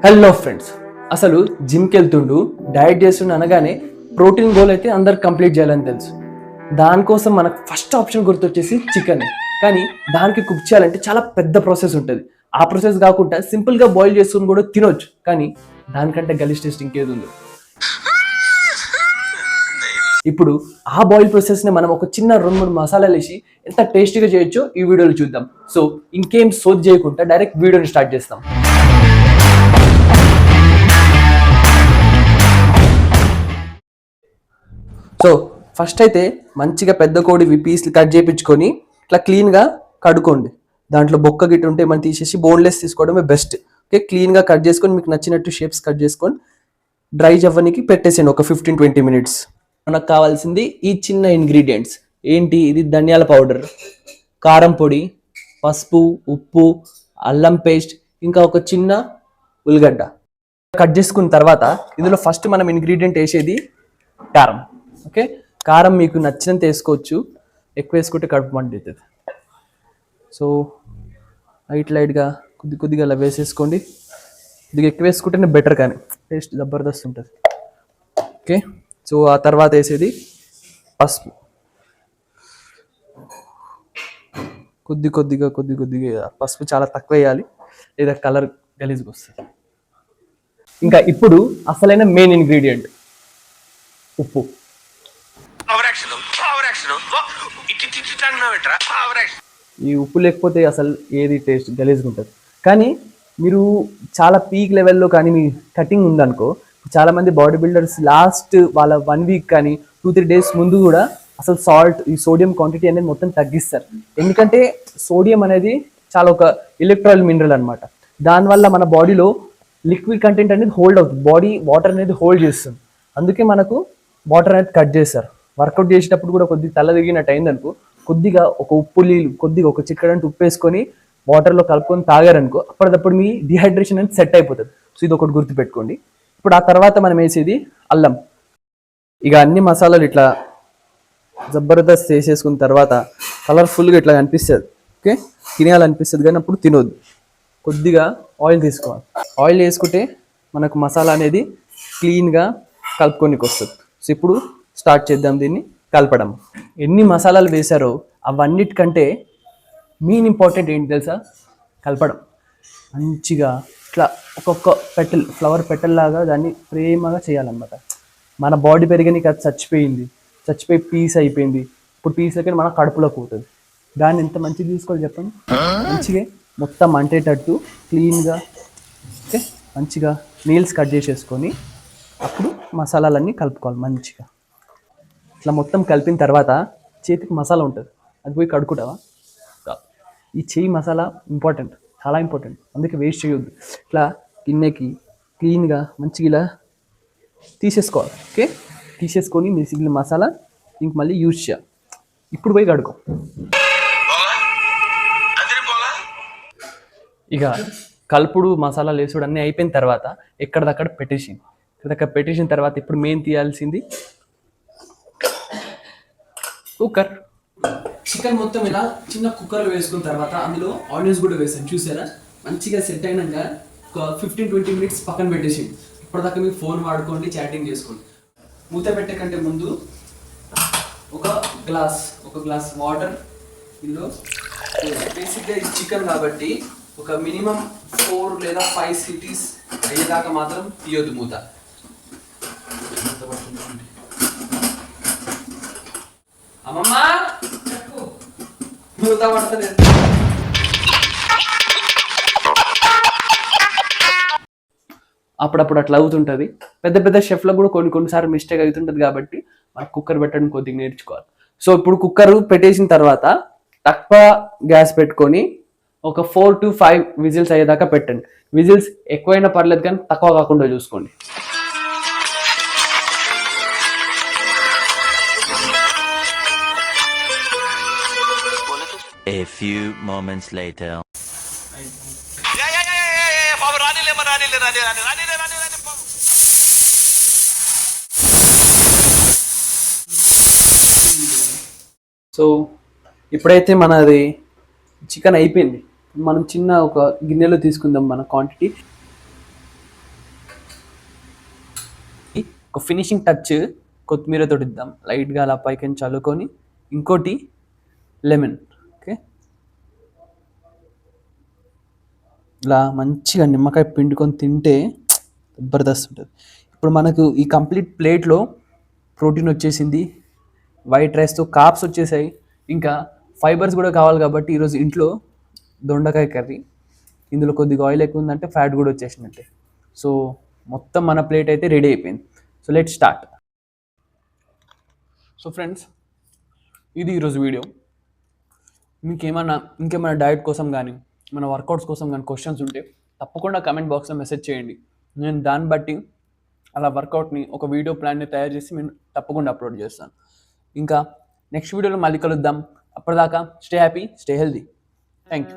Hello friends, అసలు జిమ్కి వెళ్తుండు డయట్ చేస్తుండు అనగానే ప్రోటీన్ గోల్ అయితే అందరు కంప్లీట్ చేయాలని తెలుసు. దానికోసం మనకు ఫస్ట్ ఆప్షన్ గుర్తొచ్చేసి చికెన్. కానీ దానికి కుక్ చేయాలంటే చాలా పెద్ద ప్రాసెస్ ఉంటుంది. ఆ ప్రాసెస్ కాకుండా సింపుల్గా బాయిల్ చేసుకుని కూడా తినొచ్చు. కానీ దానికంటే గలీజ్ టేస్ట్ ఇంకేది ఉంది. ఇప్పుడు ఆ బాయిల్ ప్రాసెస్ని మనం ఒక చిన్న 2-3 మసాలాలు వేసి ఎంత టేస్టీగా చేయొచ్చో ఈ వీడియోలో చూద్దాం. సో ఇంకేం సోది చేయకుండా డైరెక్ట్ వీడియోని స్టార్ట్ చేస్తాం. సో ఫస్ట్ అయితే మంచిగా పెద్ద కోడి పీస్లు కట్ చేయించుకొని ఇట్లా క్లీన్గా కడుక్కోండి. దాంట్లో బొక్క గిట్ట ఉంటే మనం తీసేసి బోన్లెస్ తీసుకోవడమే బెస్ట్. ఓకే, క్లీన్గా కట్ చేసుకొని మీకు నచ్చినట్టు షేప్స్ కట్ చేసుకొని డ్రై అవ్వడానికి పెట్టేసేయండి ఒక 15-20 మినిట్స్. మనకు కావాల్సింది ఈ చిన్న ఇంగ్రీడియంట్స్ ఏంటి? ఇది ధనియాల పౌడర్, కారం పొడి, పసుపు, ఉప్పు, అల్లం పేస్ట్, ఇంకా ఒక చిన్న ఉల్లిగడ్డ. కట్ చేసుకున్న తర్వాత ఇందులో ఫస్ట్ మనం ఇంగ్రీడియంట్ వేసేది కారం. ఓకే, కారం మీకు నచ్చినంత వేసుకోవచ్చు, ఎక్కువ వేసుకుంటే కడుపు మండుతుంది. సో లైట్గా కొద్దిగా అలా వేసేసుకోండి. కొద్దిగా ఎక్కువ వేసుకుంటేనే బెటర్, కానీ టేస్ట్ జబర్దస్త్ ఉంటుంది. ఓకే, సో ఆ తర్వాత వేసేది పసుపు. కొద్దిగా పసుపు చాలా తక్కువ వేయాలి, లేదా కలర్ గలీజ్గా వస్తుంది. ఇంకా ఇప్పుడు అసలైన మెయిన్ ఇంగ్రీడియంట్ ఉప్పు. ఈ ఉప్పు లేకపోతే అసలు ఏది టేస్ట్ గలీజ్గా ఉంటుంది. కానీ మీరు చాలా పీక్ లెవెల్లో కానీ మీ కటింగ్ ఉందనుకో, చాలా మంది బాడీ బిల్డర్స్ లాస్ట్ వాళ్ళ 1 వీక్ కానీ 2-3 డేస్ ముందు కూడా అసలు సాల్ట్, ఈ సోడియం క్వాంటిటీ అనేది మొత్తం తగ్గిస్తారు. ఎందుకంటే సోడియం అనేది చాలా ఒక ఎలక్ట్రాల్ మినరల్ అనమాట. దానివల్ల మన బాడీలో లిక్విడ్ కంటెంట్ అనేది హోల్డ్ అవుతుంది, బాడీ వాటర్ అనేది హోల్డ్ చేస్తుంది. అందుకే మనకు వాటర్ అనేది కట్ చేస్తారు. వర్కౌట్ చేసేటప్పుడు కూడా కొద్దిగా తల దిగినట్టు అయిందనుకో, కొద్దిగా ఒక ఉప్పు నీళ్ళు, కొద్దిగా ఒక చిక్కడంటే ఉప్పు వేసుకొని వాటర్లో కలుపుకొని తాగారనుకో, అప్పటికప్పుడు మీ డిహైడ్రేషన్ అనేది సెట్ అయిపోతుంది. సో ఇది ఒకటి గుర్తుపెట్టుకోండి. ఇప్పుడు ఆ తర్వాత మనం వేసేది అల్లం. ఇక అన్ని మసాలాలు ఇట్లా జబర్దస్త్ వేసేసుకున్న తర్వాత కలర్ఫుల్గా ఇట్లా అనిపిస్తుంది. ఓకే, తినేయాలనిపిస్తుంది కానీ అప్పుడు తినొద్దు. కొద్దిగా ఆయిల్ తీసుకోవాలి. ఆయిల్ వేసుకుంటే మనకు మసాలా అనేది క్లీన్గా కలుపుకోనికి వస్తుంది. సో ఇప్పుడు స్టార్ట్ చేద్దాం దీన్ని కలపడం. ఎన్ని మసాలాలు వేశారో అవన్నిటికంటే మెయిన్ ఇంపార్టెంట్ ఏంటి తెలుసా? కలపడం. మంచిగా ఇట్లా ఒక్కొక్క పెటల్, ఫ్లవర్ పెటల్ లాగా దాన్ని ప్రేమగా చేయాలన్నమాట. మన బాడీ పెరిగనికి అది చచ్చిపోయి పీస్ అయిపోయింది. ఇప్పుడు పీస్ అయితే మన కడుపులోకి పోతుంది. దాన్ని ఎంత మంచిగా తీసుకోవాలి చెప్పండి. మంచిగా మొత్తం అంటేటట్టు క్లీన్గా, ఓకే, మంచిగా నీల్స్ కట్ చేసేసుకొని అప్పుడు మసాలాలన్నీ కలుపుకోవాలి మంచిగా. ఇట్లా మొత్తం కలిపిన తర్వాత చేతికి మసాలా ఉంటుంది, అది పోయి కడుక్కుంటావా? ఈ చెయ్యి మసాలా ఇంపార్టెంట్, చాలా ఇంపార్టెంట్, అందుకే వేస్ట్ చేయొద్దు. ఇట్లా గిన్నెకి క్లీన్గా మంచిగా ఇలా తీసేసుకోవాలి. ఓకే, తీసేసుకొని మిగిలిన మసాలా ఇంక మళ్ళీ యూజ్ చేయాలి. ఇప్పుడు పోయి కడుకో. ఇక కలుపుడు, మసాలాలు వేసుడు అన్నీ అయిపోయిన తర్వాత ఎక్కడిదక్కడ పెట్టేసిన తర్వాత ఇప్పుడు మెయిన్ తీయాల్సింది కుక్కర్. చికెన్ మొత్తం ఇలా చిన్న కుక్కర్లో వేసుకున్న తర్వాత అందులో ఆనియన్స్ కూడా వేసాను, చూసారా? మంచిగా సెట్ అయినాక ఒక 15-20 మినిట్స్ పక్కన పెట్టేసి ఇప్పటిదాకా మీరు ఫోన్ వాడుకోండి, చాటింగ్ చేసుకోండి. మూత పెట్టే కంటే ముందు ఒక గ్లాస్ వాటర్ ఇందులో. బేసిక్గా ఇది చికెన్ కాబట్టి ఒక మినిమం 4 లేదా 5 సిటీస్ అయ్యేదాకా మాత్రం తీయొద్దు మూత. అమ్మమ్మ మూత పడుతుంది. అప్పుడప్పుడు అట్లా అవుతుంటుంది. పెద్ద షెఫ్లకు కూడా కొన్నిసార్లు మిస్టేక్ అవుతుంటుంది కాబట్టి మనకు కుక్కర్ పెట్టడం కొద్దిగా నేర్చుకోవాలి. సో ఇప్పుడు కుక్కర్ పెట్టేసిన తర్వాత తక్కువ గ్యాస్ పెట్టుకొని ఒక 4-5 విజిల్స్ అయ్యేదాకా పెట్టండి. విజిల్స్ ఎక్కువైనా పర్లేదు కానీ తక్కువ కాకుండా చూసుకోండి. A few moments later. So ఇప్పుడైతే మనది చికెన్ అయిపోయింది. మనం చిన్న ఒక గిన్నెలో తీసుకుందాం మన క్వాంటిటీ. ఒక ఫినిషింగ్ టచ్ కొత్తిమీరతో ఇద్దాం లైట్గా అలా పైకి చల్లుకొని, ఇంకోటి లెమన్. ఓకే, ఇలా మంచిగా నిమ్మకాయ పిండుకొని తింటే జబర్దస్త్ ఉంటుంది. ఇప్పుడు మనకు ఈ కంప్లీట్ ప్లేట్లో ప్రోటీన్ వచ్చేసింది, వైట్ రైస్తో కార్బ్స్ వచ్చేసాయి, ఇంకా ఫైబర్స్ కూడా కావాలి. కాబట్టి ఈరోజు ఇంట్లో దొండకాయ కర్రీ, ఇందులో కొద్దిగా ఆయిల్ ఎక్కువ ఉందంటే ఫ్యాట్ కూడా వచ్చేసినట్టే. సో మొత్తం మన ప్లేట్ అయితే రెడీ అయిపోయింది. So let start. So friends, ఇది ఈరోజు వీడియో. ఇంకేమైనా డైట్ కోసం కానీ మన వర్కౌట్స్ కోసం కానీ క్వశ్చన్స్ ఉంటే తప్పకుండా కమెంట్ బాక్స్లో మెసేజ్ చేయండి. నేను దాన్ని బట్టి అలా వర్కౌట్ని ఒక వీడియో ప్లాన్ని తయారు చేసి నేను తప్పకుండా అప్లోడ్ చేస్తాను. ఇంకా నెక్స్ట్ వీడియోలో మళ్ళీ కలుద్దాం. అప్పటిదాకా stay happy, stay healthy. Thank you.